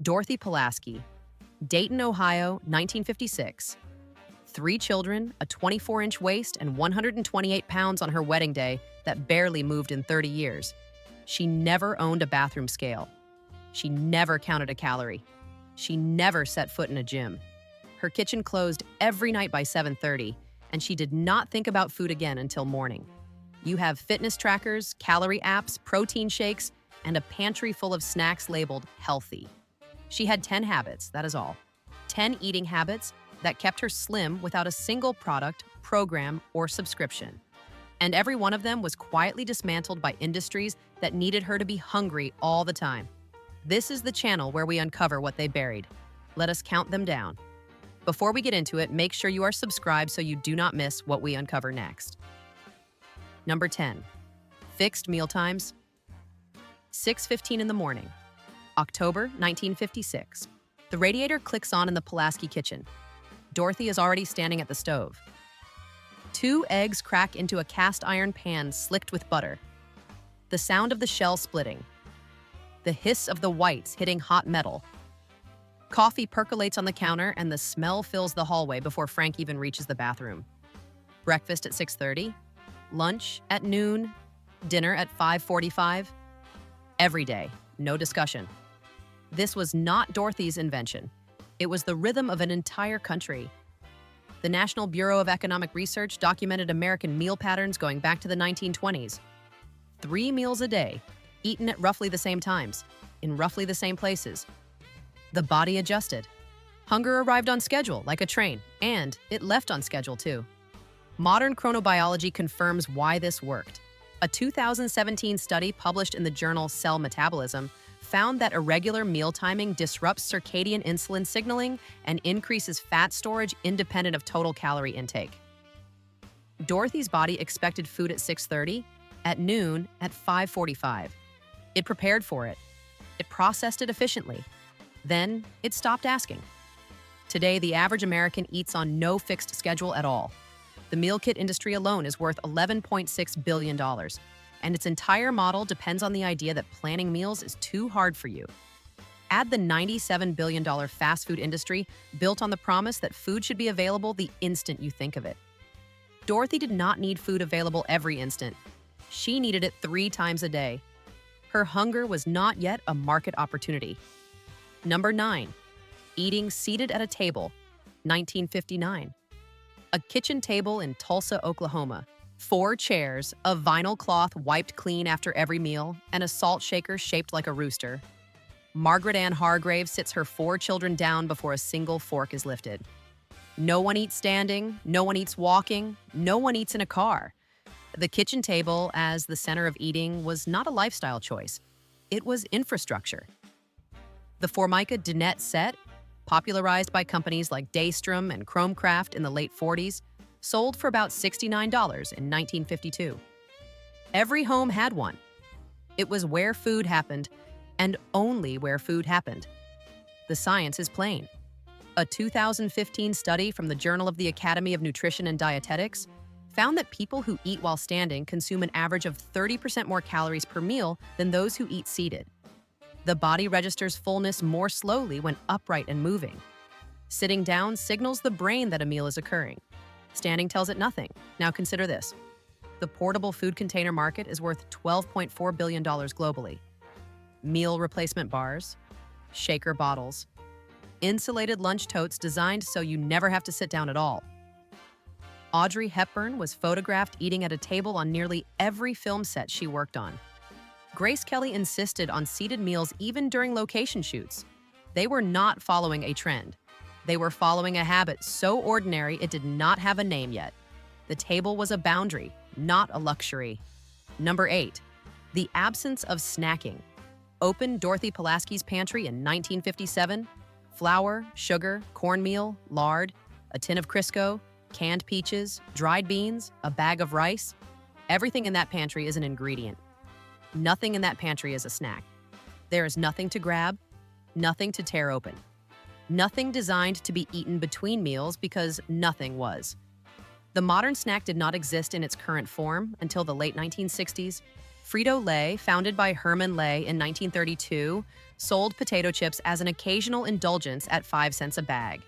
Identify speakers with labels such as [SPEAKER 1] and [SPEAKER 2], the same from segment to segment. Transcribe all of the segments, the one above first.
[SPEAKER 1] Dorothy Pulaski, Dayton, Ohio, 1956. 3 children, a 24-inch waist, and 128 pounds on her wedding day that barely moved in 30 years. She never owned a bathroom scale. She never counted a calorie. She never set foot in a gym. Her kitchen closed every night by 7:30, and she did not think about food again until morning. You have fitness trackers, calorie apps, protein shakes, and a pantry full of snacks labeled healthy. She had 10 habits, that is all. 10 eating habits that kept her slim without a single product, program, or subscription. And every one of them was quietly dismantled by industries that needed her to be hungry all the time. This is the channel where we uncover what they buried. Let us count them down. Before we get into it, make sure you are subscribed so you do not miss what we uncover next. Number 10. Fixed mealtimes. 6:15 in the morning. October 1956. The radiator clicks on in the Pulaski kitchen. Dorothy is already standing at the stove. 2 eggs crack into a cast iron pan slicked with butter. The sound of the shell splitting. The hiss of the whites hitting hot metal. Coffee percolates on the counter and the smell fills the hallway before Frank even reaches the bathroom. Breakfast at 6:30. Lunch at noon. Dinner at 5:45. Every day, no discussion. This was not Dorothy's invention. It was the rhythm of an entire country. The National Bureau of Economic Research documented American meal patterns going back to the 1920s. 3 meals a day, eaten at roughly the same times, in roughly the same places. The body adjusted. Hunger arrived on schedule, like a train, and it left on schedule too. Modern chronobiology confirms why this worked. A 2017 study published in the journal Cell Metabolism found that irregular meal timing disrupts circadian insulin signaling and increases fat storage independent of total calorie intake. Dorothy's body expected food at 6:30, at noon, at 5:45. It prepared for it. It processed it efficiently. Then it stopped asking. Today, the average American eats on no fixed schedule at all. The meal kit industry alone is worth $11.6 billion. And its entire model depends on the idea that planning meals is too hard for you. Add the $97 billion fast food industry built on the promise that food should be available the instant you think of it. Dorothy did not need food available every instant. She needed it 3 times a day. Her hunger was not yet a market opportunity. Number 9. Eating seated at a table, 1959. A kitchen table in Tulsa, Oklahoma. 4 chairs, a vinyl cloth wiped clean after every meal, and a salt shaker shaped like a rooster. Margaret Ann Hargrave sits her 4 children down before a single fork is lifted. No one eats standing, no one eats walking, no one eats in a car. The kitchen table, as the center of eating, was not a lifestyle choice. It was infrastructure. The Formica dinette set, popularized by companies like Daystrom and Chromecraft in the late 40s, sold for about $69 in 1952. Every home had one. It was where food happened, and only where food happened. The science is plain. A 2015 study from the Journal of the Academy of Nutrition and Dietetics found that people who eat while standing consume an average of 30% more calories per meal than those who eat seated. The body registers fullness more slowly when upright and moving. Sitting down signals the brain that a meal is occurring. Standing tells it nothing. Now consider this. The portable food container market is worth $12.4 billion globally. Meal replacement bars, shaker bottles, insulated lunch totes designed so you never have to sit down at all. Audrey Hepburn was photographed eating at a table on nearly every film set she worked on. Grace Kelly insisted on seated meals even during location shoots. They were not following a trend. They were following a habit so ordinary it did not have a name yet. The table was a boundary, not a luxury. Number 8. The absence of snacking. Open Dorothy Pulaski's pantry in 1957. Flour, sugar, cornmeal, lard, a tin of Crisco, canned peaches, dried beans, a bag of rice. Everything in that pantry is an ingredient. Nothing in that pantry is a snack. There is nothing to grab, nothing to tear open. Nothing designed to be eaten between meals because nothing was. The modern snack did not exist in its current form until the late 1960s. Frito-Lay, founded by Herman Lay in 1932, sold potato chips as an occasional indulgence at 5 cents a bag.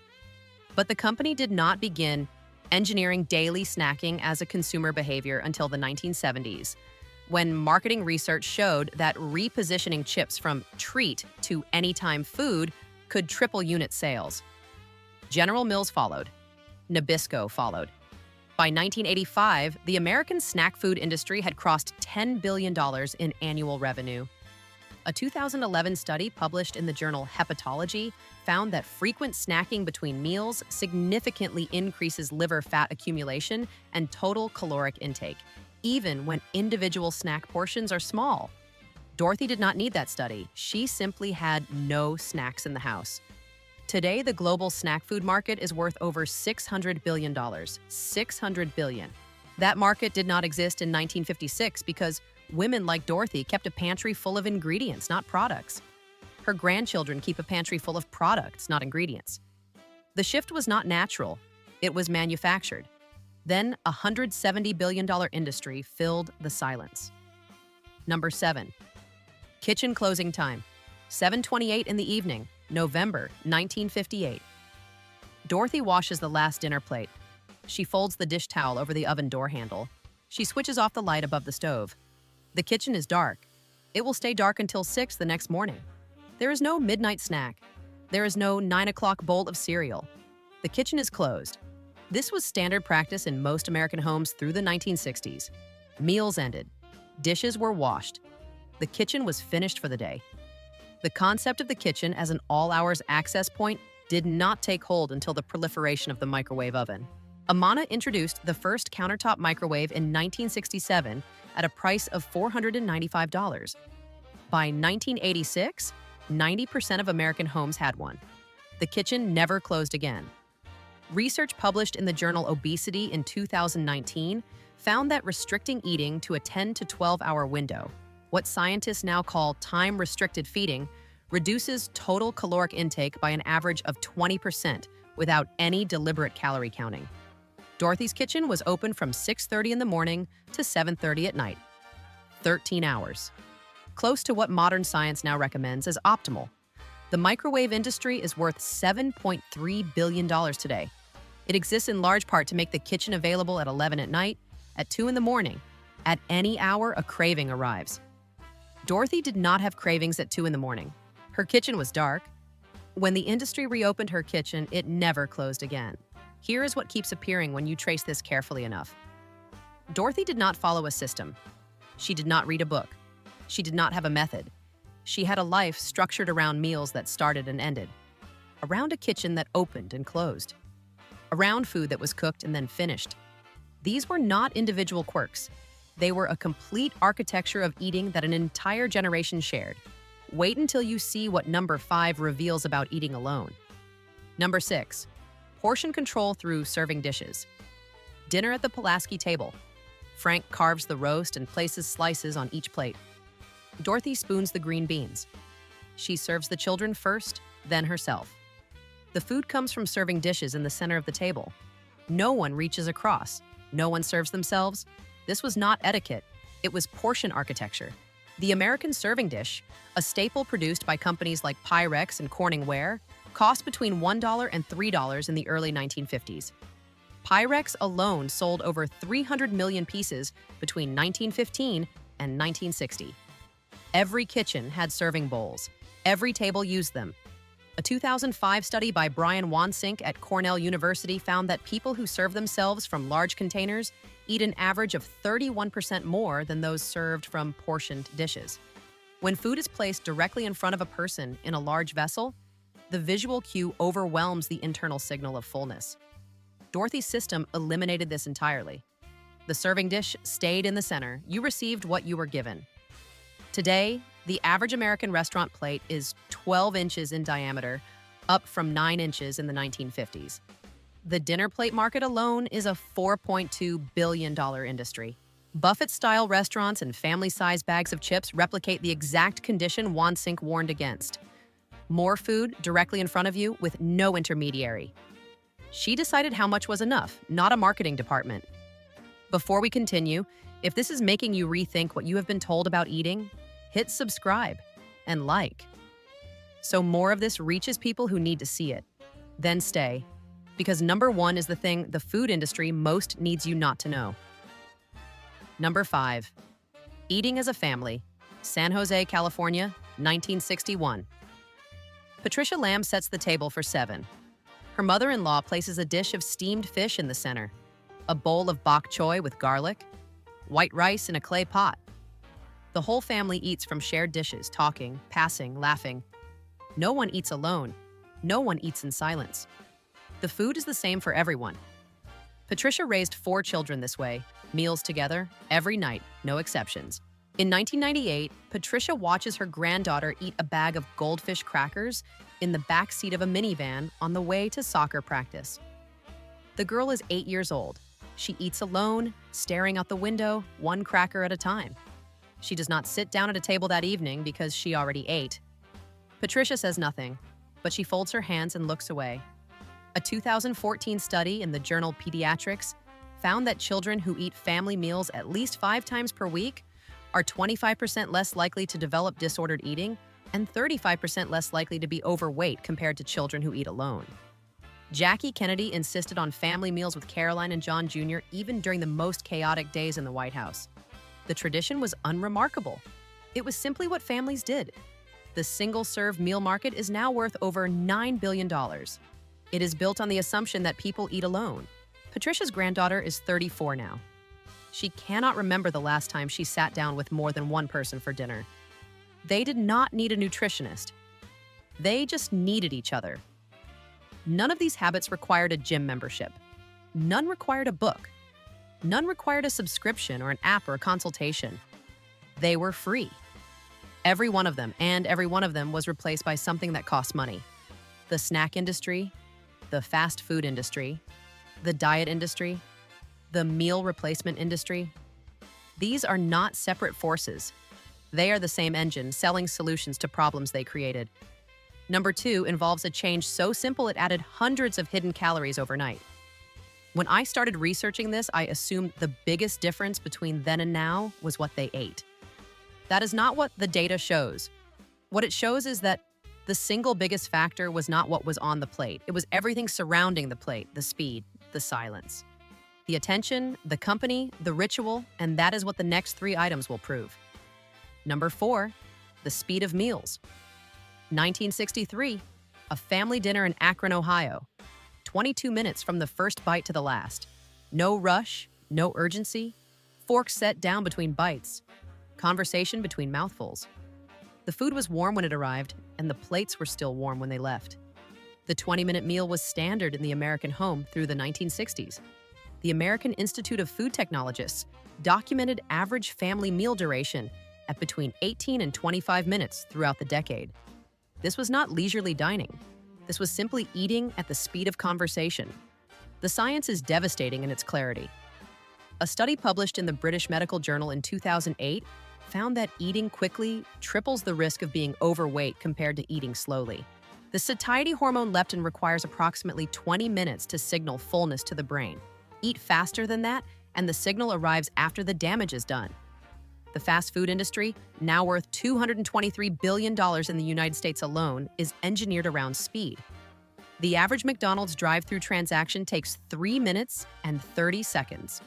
[SPEAKER 1] But the company did not begin engineering daily snacking as a consumer behavior until the 1970s, when marketing research showed that repositioning chips from treat to anytime food could triple unit sales. General Mills followed. Nabisco followed. By 1985, the American snack food industry had crossed $10 billion in annual revenue. A 2011 study published in the journal Hepatology found that frequent snacking between meals significantly increases liver fat accumulation and total caloric intake, even when individual snack portions are small. Dorothy did not need that study. She simply had no snacks in the house. Today, the global snack food market is worth over $600 billion. $600 billion. That market did not exist in 1956 because women like Dorothy kept a pantry full of ingredients, not products. Her grandchildren keep a pantry full of products, not ingredients. The shift was not natural. It was manufactured. Then, a $170 billion industry filled the silence. Number 7. Kitchen closing time. 7:28 in the evening, November 1958. Dorothy washes the last dinner plate. She folds the dish towel over the oven door handle. She switches off the light above the stove. The kitchen is dark. It will stay dark until 6 the next morning. There is no midnight snack. There is no 9 o'clock bowl of cereal. The kitchen is closed. This was standard practice in most American homes through the 1960s. Meals ended. Dishes were washed. The kitchen was finished for the day. The concept of the kitchen as an all-hours access point did not take hold until the proliferation of the microwave oven. Amana introduced the first countertop microwave in 1967 at a price of $495. By 1986, 90% of American homes had one. The kitchen never closed again. Research published in the journal Obesity in 2019 found that restricting eating to a 10 to 12-hour window, what scientists now call time-restricted feeding, reduces total caloric intake by an average of 20% without any deliberate calorie counting. Dorothy's kitchen was open from 6:30 in the morning to 7:30 at night. 13 hours. Close to what modern science now recommends as optimal. The microwave industry is worth $7.3 billion today. It exists in large part to make the kitchen available at 11 at night, at 2 in the morning. At any hour, a craving arrives. Dorothy did not have cravings at 2 in the morning. Her kitchen was dark. When the industry reopened her kitchen, it never closed again. Here is what keeps appearing when you trace this carefully enough. Dorothy did not follow a system. She did not read a book. She did not have a method. She had a life structured around meals that started and ended, around a kitchen that opened and closed, around food that was cooked and then finished. These were not individual quirks. They were a complete architecture of eating that an entire generation shared. Wait until you see what number 5 reveals about eating alone. Number 6. Portion control through serving dishes. Dinner at the Pulaski table. Frank carves the roast and places slices on each plate. Dorothy spoons the green beans. She serves the children first, then herself. The food comes from serving dishes in the center of the table. No one reaches across. No one serves themselves. This was not etiquette. It was portion architecture. The American serving dish, a staple produced by companies like Pyrex and Corning Ware, cost between $1 and $3 in the early 1950s. Pyrex alone sold over 300 million pieces between 1915 and 1960. Every kitchen had serving bowls. Every table used them. A 2005 study by Brian Wansink at Cornell University found that people who serve themselves from large containers eat an average of 31% more than those served from portioned dishes. When food is placed directly in front of a person in a large vessel, the visual cue overwhelms the internal signal of fullness. Dorothy's system eliminated this entirely. The serving dish stayed in the center. You received what you were given. Today, the average American restaurant plate is 12 inches in diameter, up from 9 inches in the 1950s. The dinner plate market alone is a $4.2 billion industry. Buffet-style restaurants and family-sized bags of chips replicate the exact condition Wansink warned against. More food directly in front of you with no intermediary. She decided how much was enough, not a marketing department. Before we continue, If this is making you rethink what you have been told about eating, hit subscribe and like, so more of this reaches people who need to see it. Then stay, because number 1 is the thing the food industry most needs you not to know. Number 5. Eating as a family. San Jose, California, 1961. Patricia Lamb sets the table for 7. Her mother-in-law places a dish of steamed fish in the center, a bowl of bok choy with garlic, white rice in a clay pot. The whole family eats from shared dishes, talking, passing, laughing. No one eats alone. No one eats in silence. The food is the same for everyone. Patricia raised 4 children this way, meals together, every night, no exceptions. In 1998, Patricia watches her granddaughter eat a bag of goldfish crackers in the back seat of a minivan on the way to soccer practice. The girl is 8 years old. She eats alone, staring out the window, 1 cracker at a time. She does not sit down at a table that evening because she already ate. Patricia says nothing, but she folds her hands and looks away. A 2014 study in the journal Pediatrics found that children who eat family meals at least 5 times per week are 25% less likely to develop disordered eating and 35% less likely to be overweight compared to children who eat alone. Jackie Kennedy insisted on family meals with Caroline and John Jr. even during the most chaotic days in the White House. The tradition was unremarkable. It was simply what families did. The single-serve meal market is now worth over $9 billion. It is built on the assumption that people eat alone. Patricia's granddaughter is 34 now. She cannot remember the last time she sat down with more than 1 person for dinner. They did not need a nutritionist. They just needed each other. None of these habits required a gym membership. None required a book. None required a subscription or an app or a consultation. They were free. Every one of them was replaced by something that cost money. The snack industry, the fast food industry, the diet industry, the meal replacement industry. These are not separate forces. They are the same engine, selling solutions to problems they created. Number 2 involves a change so simple it added hundreds of hidden calories overnight. When I started researching this, I assumed the biggest difference between then and now was what they ate. That is not what the data shows. What it shows is that the single biggest factor was not what was on the plate. It was everything surrounding the plate, the speed, the silence, the attention, the company, the ritual, and that is what the next 3 items will prove. Number 4, the speed of meals. 1963, a family dinner in Akron, Ohio. 22 minutes from the first bite to the last. No rush, no urgency. Forks set down between bites. Conversation between mouthfuls. The food was warm when it arrived, and the plates were still warm when they left. The 20-minute meal was standard in the American home through the 1960s. The American Institute of Food Technologists documented average family meal duration at between 18 and 25 minutes throughout the decade. This was not leisurely dining. This was simply eating at the speed of conversation. The science is devastating in its clarity. A study published in the British Medical Journal in 2008 found that eating quickly triples the risk of being overweight compared to eating slowly. The satiety hormone leptin requires approximately 20 minutes to signal fullness to the brain. Eat faster than that, and the signal arrives after the damage is done. The fast food industry, now worth $223 billion in the United States alone, is engineered around speed. The average McDonald's drive-thru transaction takes 3 minutes and 30 seconds.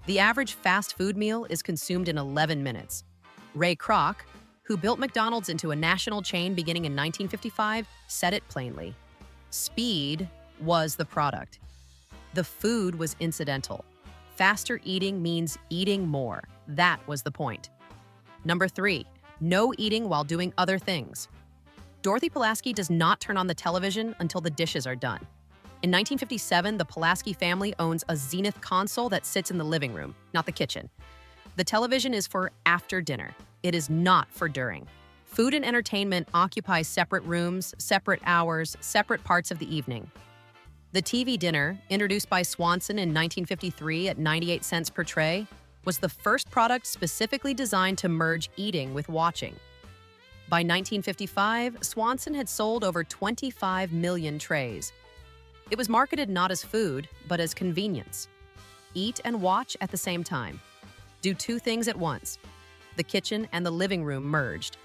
[SPEAKER 1] The average fast food meal is consumed in 11 minutes. Ray Kroc, who built McDonald's into a national chain beginning in 1955, said it plainly. Speed was the product. The food was incidental. Faster eating means eating more. That was the point. Number 3, no eating while doing other things. Dorothy Pulaski does not turn on the television until the dishes are done. In 1957, the Pulaski family owns a Zenith console that sits in the living room, not the kitchen. The television is for after dinner. It is not for during. Food and entertainment occupy separate rooms, separate hours, separate parts of the evening. The TV dinner, introduced by Swanson in 1953 at 98 cents per tray, was the first product specifically designed to merge eating with watching. By 1955, Swanson had sold over 25 million trays. It was marketed not as food, but as convenience. Eat and watch at the same time. Do two things at once. The kitchen and the living room merged.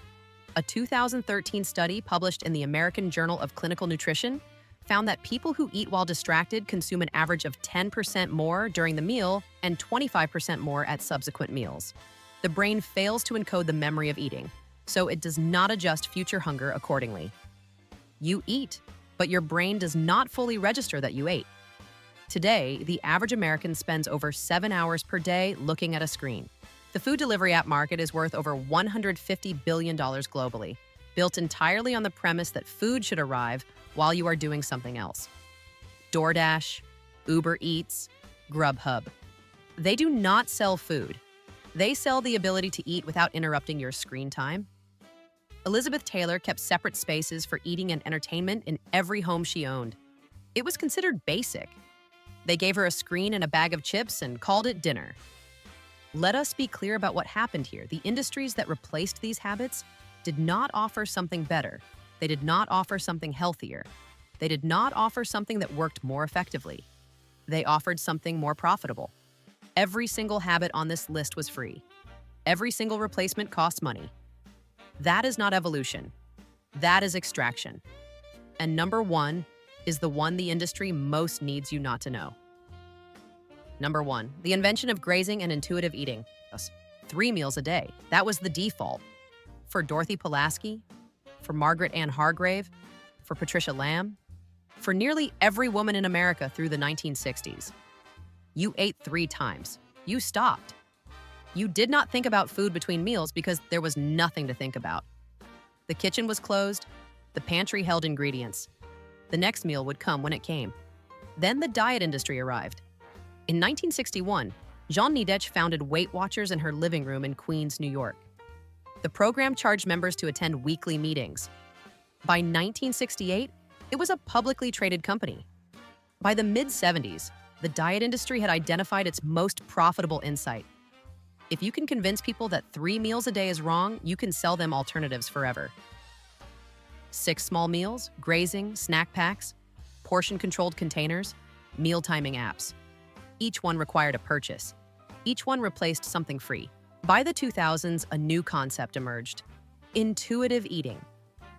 [SPEAKER 1] A 2013 study published in the American Journal of Clinical Nutrition found that people who eat while distracted consume an average of 10% more during the meal and 25% more at subsequent meals. The brain fails to encode the memory of eating, so it does not adjust future hunger accordingly. You eat, but your brain does not fully register that you ate. Today, the average American spends over 7 hours per day looking at a screen. The food delivery app market is worth over $150 billion globally, built entirely on the premise that food should arrive while you are doing something else. DoorDash, Uber Eats, Grubhub. They do not sell food. They sell the ability to eat without interrupting your screen time. Elizabeth Taylor kept separate spaces for eating and entertainment in every home she owned. It was considered basic. They gave her a screen and a bag of chips and called it dinner. Let us be clear about what happened here. The industries that replaced these habits did not offer something better. They did not offer something healthier. They did not offer something that worked more effectively. They offered something more profitable. Every single habit on this list was free. Every single replacement cost money. That is not evolution. That is extraction. And number one is the one the industry most needs you not to know. Number one, the invention of grazing and intuitive eating. 3 meals a day. That was the default. For Dorothy Pulaski, for Margaret Ann Hargrave, for Patricia Lamb, for nearly every woman in America through the 1960s. You ate 3 times. You stopped. You did not think about food between meals because there was nothing to think about. The kitchen was closed. The pantry held ingredients. The next meal would come when it came. Then the diet industry arrived. In 1961, Jean Nidetch founded Weight Watchers in her living room in Queens, New York. The program charged members to attend weekly meetings. By 1968, it was a publicly traded company. By the mid-70s, the diet industry had identified its most profitable insight. If you can convince people that 3 meals a day is wrong, you can sell them alternatives forever. 6 small meals, grazing, snack packs, portion-controlled containers, meal timing apps. Each one required a purchase. Each one replaced something free. By the 2000s, a new concept emerged. Intuitive eating.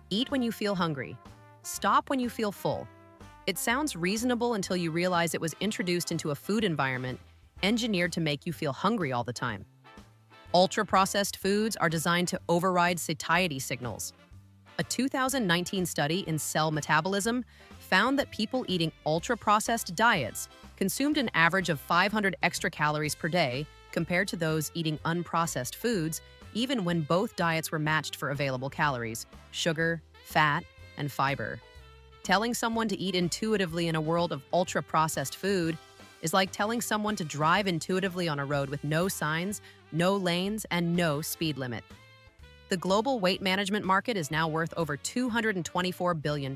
[SPEAKER 1] Eat when you feel hungry. Stop when you feel full. It sounds reasonable until you realize it was introduced into a food environment engineered to make you feel hungry all the time. Ultra-processed foods are designed to override satiety signals. A 2019 study in Cell Metabolism found that people eating ultra-processed diets consumed an average of 500 extra calories per day compared to those eating unprocessed foods, even when both diets were matched for available calories, sugar, fat, and fiber. Telling someone to eat intuitively in a world of ultra-processed food is like telling someone to drive intuitively on a road with no signs, no lanes, and no speed limit. The global weight management market is now worth over $224 billion.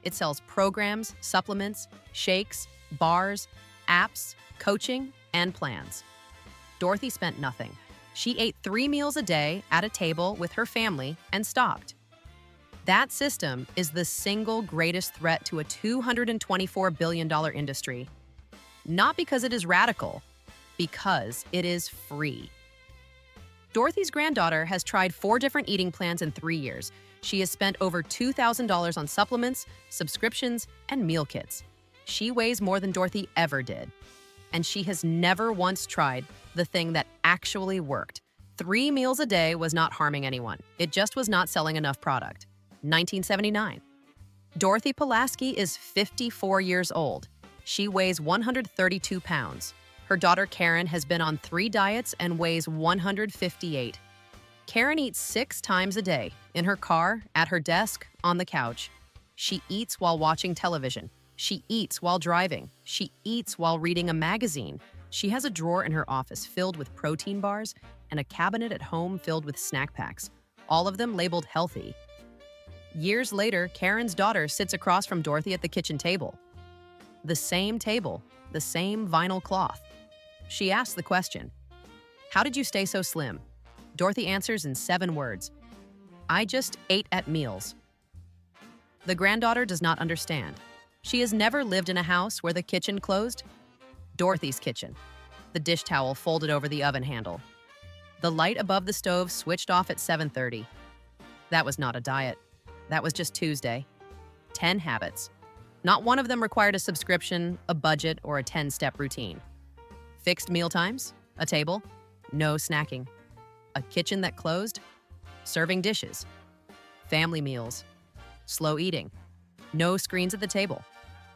[SPEAKER 1] It sells programs, supplements, shakes, bars, apps, coaching, and plans. Dorothy spent nothing. She ate 3 meals a day at a table with her family and stopped. That system is the single greatest threat to a $224 billion industry. Not because it is radical, because it is free. Dorothy's granddaughter has tried 4 different eating plans in 3 years. She has spent over $2,000 on supplements, subscriptions, and meal kits. She weighs more than Dorothy ever did. And she has never once tried the thing that actually worked. 3 meals a day was not harming anyone. It just was not selling enough product. 1979. Dorothy Pulaski is 54 years old. She weighs 132 pounds. Her daughter Karen has been on 3 diets and weighs 158. Karen eats 6 times a day, in her car, at her desk, on the couch. She eats while watching television. She eats while driving. She eats while reading a magazine. She has a drawer in her office filled with protein bars and a cabinet at home filled with snack packs, all of them labeled healthy. Years later, Karen's daughter sits across from Dorothy at the kitchen table. The same table, the same vinyl cloth. She asks the question, "How did you stay so slim?" Dorothy answers in 7 words, "I just ate at meals." The granddaughter does not understand. She has never lived in a house where the kitchen closed. Dorothy's kitchen. the dish towel folded over the oven handle. The light above the stove switched off at 7:30. That was not a diet. That was just Tuesday. 10 habits. Not one of them required a subscription, a budget, or a 10-step routine. Fixed meal times, a table, no snacking. A kitchen that closed, serving dishes. Family meals, slow eating. No screens at the table.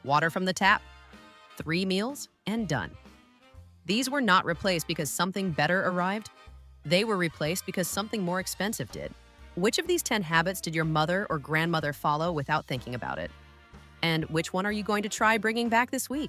[SPEAKER 1] Water from the tap. 3 meals and done. These were not replaced because something better arrived. They were replaced because something more expensive did. Which of these 10 habits did your mother or grandmother follow without thinking about it? And which one are you going to try bringing back this week?